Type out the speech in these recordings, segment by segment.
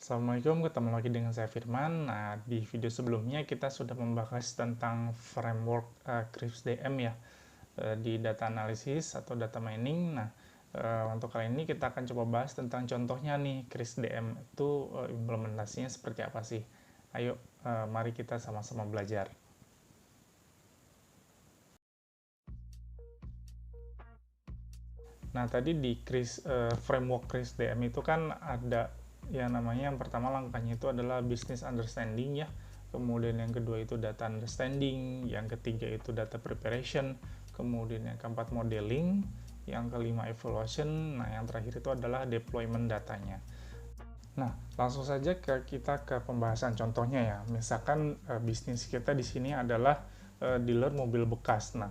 Assalamualaikum, ketemu lagi dengan saya Firman. Nah, di video sebelumnya kita sudah membahas tentang framework CRISP-DM ya, di data analysis atau data mining. Nah, untuk kali ini kita akan coba bahas tentang contohnya nih, CRISP-DM itu implementasinya seperti apa sih. Ayo, mari kita sama-sama belajar. Nah, tadi di framework CRISP-DM itu kan ada yang namanya, yang pertama langkahnya itu adalah business understanding ya, kemudian yang kedua itu data understanding, yang ketiga itu data preparation, kemudian yang keempat modeling, yang kelima evaluation, nah yang terakhir itu adalah deployment datanya. Nah, langsung saja kita ke pembahasan contohnya ya. Misalkan bisnis kita di sini adalah dealer mobil bekas. Nah,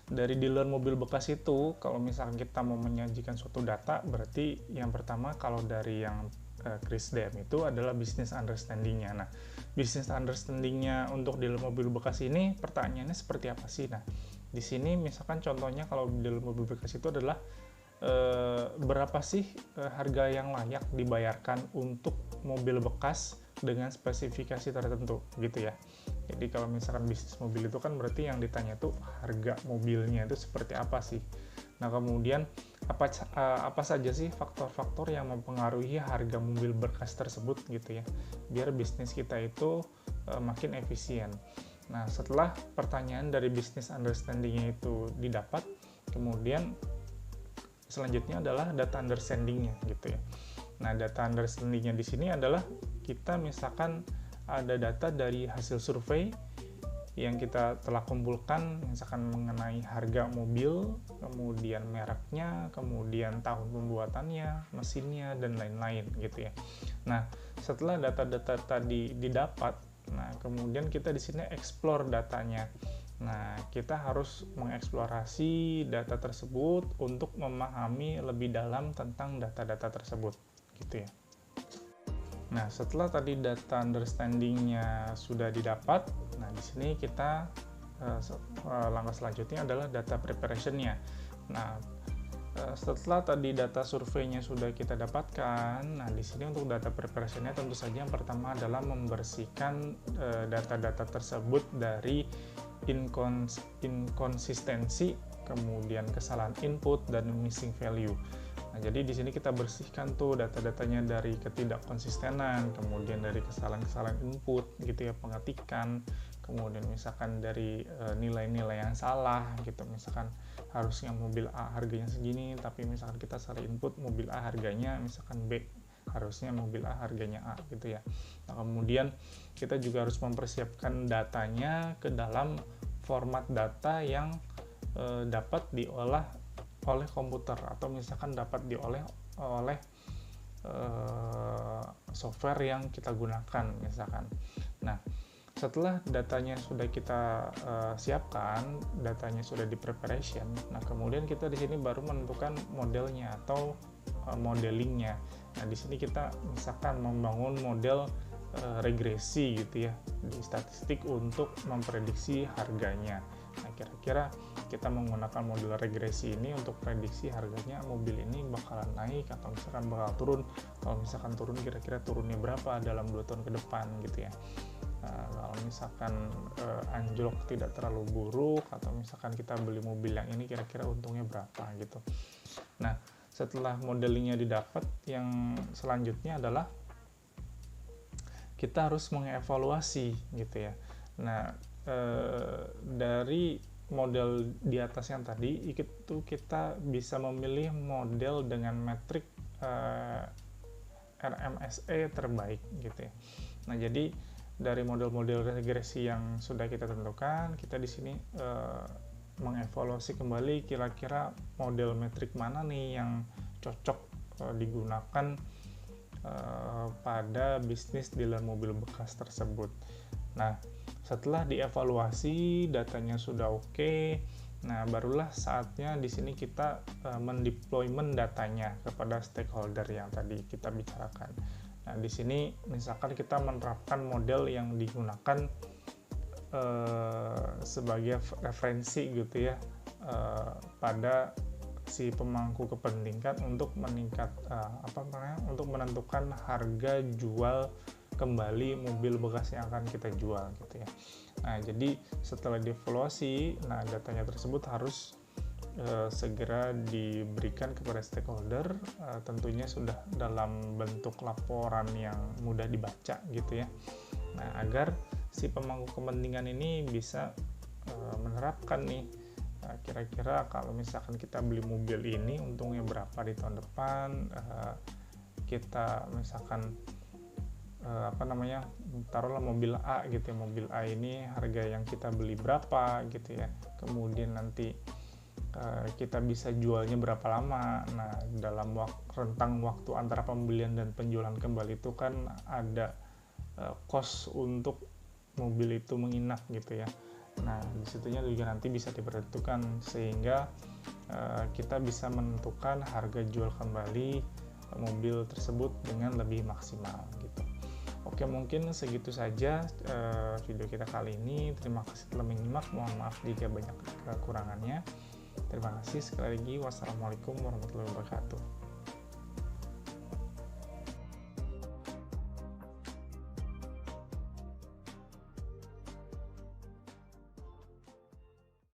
dari dealer mobil bekas itu, kalau misalkan kita mau menyajikan suatu data, berarti yang pertama kalau dari yang CRISP-DM itu adalah business understanding-nya. Nah, business understanding-nya untuk dealer mobil bekas ini, pertanyaannya seperti apa sih? Nah, di sini misalkan contohnya kalau dealer mobil bekas itu adalah berapa sih harga yang layak dibayarkan untuk mobil bekas dengan spesifikasi tertentu gitu ya. Jadi kalau misalkan bisnis mobil itu kan berarti yang ditanya tuh harga mobilnya itu seperti apa sih. Nah, kemudian apa saja sih faktor-faktor yang mempengaruhi harga mobil bekas tersebut gitu ya, biar bisnis kita itu makin efisien. Nah, setelah pertanyaan dari business understanding-nya itu didapat, kemudian selanjutnya adalah data understanding-nya gitu ya. Nah, data understanding-nya di sini adalah kita misalkan ada data dari hasil survei yang kita telah kumpulkan, misalkan mengenai harga mobil, kemudian mereknya, kemudian tahun pembuatannya, mesinnya, dan lain-lain gitu ya. Nah, setelah data-data tadi didapat, nah kemudian kita di sini explore datanya. Nah, kita harus mengeksplorasi data tersebut untuk memahami lebih dalam tentang data-data tersebut, gitu ya. Nah, setelah tadi data understanding-nya sudah didapat, nah di sini kita langkah selanjutnya adalah data preparation-nya. Nah, setelah tadi data surveinya sudah kita dapatkan, nah di sini untuk data preparation-nya tentu saja yang pertama adalah membersihkan data-data tersebut dari inkonsistensi, kemudian kesalahan input dan missing value. Nah, jadi di sini kita bersihkan tuh data-datanya dari ketidakkonsistenan, kemudian dari kesalahan-kesalahan input gitu ya, pengetikan, kemudian misalkan dari nilai-nilai yang salah gitu, misalkan harusnya mobil A harganya segini, tapi misalkan kita salah input mobil A harganya misalkan B, harusnya mobil A harganya A gitu ya. Nah, kemudian kita juga harus mempersiapkan datanya ke dalam format data yang dapat diolah oleh komputer atau misalkan dapat diolah oleh software yang kita gunakan misalkan. Nah, setelah datanya sudah kita siapkan, datanya sudah di preparation, nah kemudian kita di sini baru menentukan modelnya atau modelingnya. Nah, di sini kita misalkan membangun model regresi gitu ya di statistik untuk memprediksi harganya. Nah, kira-kira kita menggunakan model regresi ini untuk prediksi harganya mobil ini bakalan naik atau misalkan bakal turun. Kalau misalkan turun, kira-kira turunnya berapa dalam 2 tahun ke depan gitu ya. Kalau misalkan anjlok tidak terlalu buruk, atau misalkan kita beli mobil yang ini kira-kira untungnya berapa gitu. Nah, setelah modelingnya didapat, yang selanjutnya adalah kita harus mengevaluasi gitu ya. Nah, dari model di atas yang tadi itu kita bisa memilih model dengan metrik RMSE terbaik gitu ya. Nah, jadi dari model-model regresi yang sudah kita tentukan, kita di sini mengevaluasi kembali kira-kira model metrik mana nih yang cocok digunakan pada bisnis dealer mobil bekas tersebut. Nah, setelah dievaluasi datanya sudah oke, nah barulah saatnya di sini kita mendeployment datanya kepada stakeholder yang tadi kita bicarakan. Nah, di sini misalkan kita menerapkan model yang digunakan sebagai referensi gitu ya pada si pemangku kepentingan untuk untuk menentukan harga jual kembali mobil bekas yang akan kita jual gitu ya. Nah, jadi setelah dievaluasi, datanya tersebut harus segera diberikan kepada stakeholder, tentunya sudah dalam bentuk laporan yang mudah dibaca gitu ya. Nah, agar si pemangku kepentingan ini bisa menerapkan nih, kira-kira kalau misalkan kita beli mobil ini untungnya berapa di tahun depan, kita misalkan taruhlah mobil A gitu ya, mobil A ini harga yang kita beli berapa gitu ya, kemudian nanti kita bisa jualnya berapa lama. Nah, dalam rentang waktu antara pembelian dan penjualan kembali itu kan ada cost untuk mobil itu menginap gitu ya. Nah, disitunya juga nanti bisa diperhitungkan sehingga kita bisa menentukan harga jual kembali mobil tersebut dengan lebih maksimal gitu. Oke, mungkin segitu saja video kita kali ini. Terima kasih telah menyimak. Mohon maaf jika banyak kekurangannya. Terima kasih sekali lagi. Wassalamualaikum warahmatullahi wabarakatuh.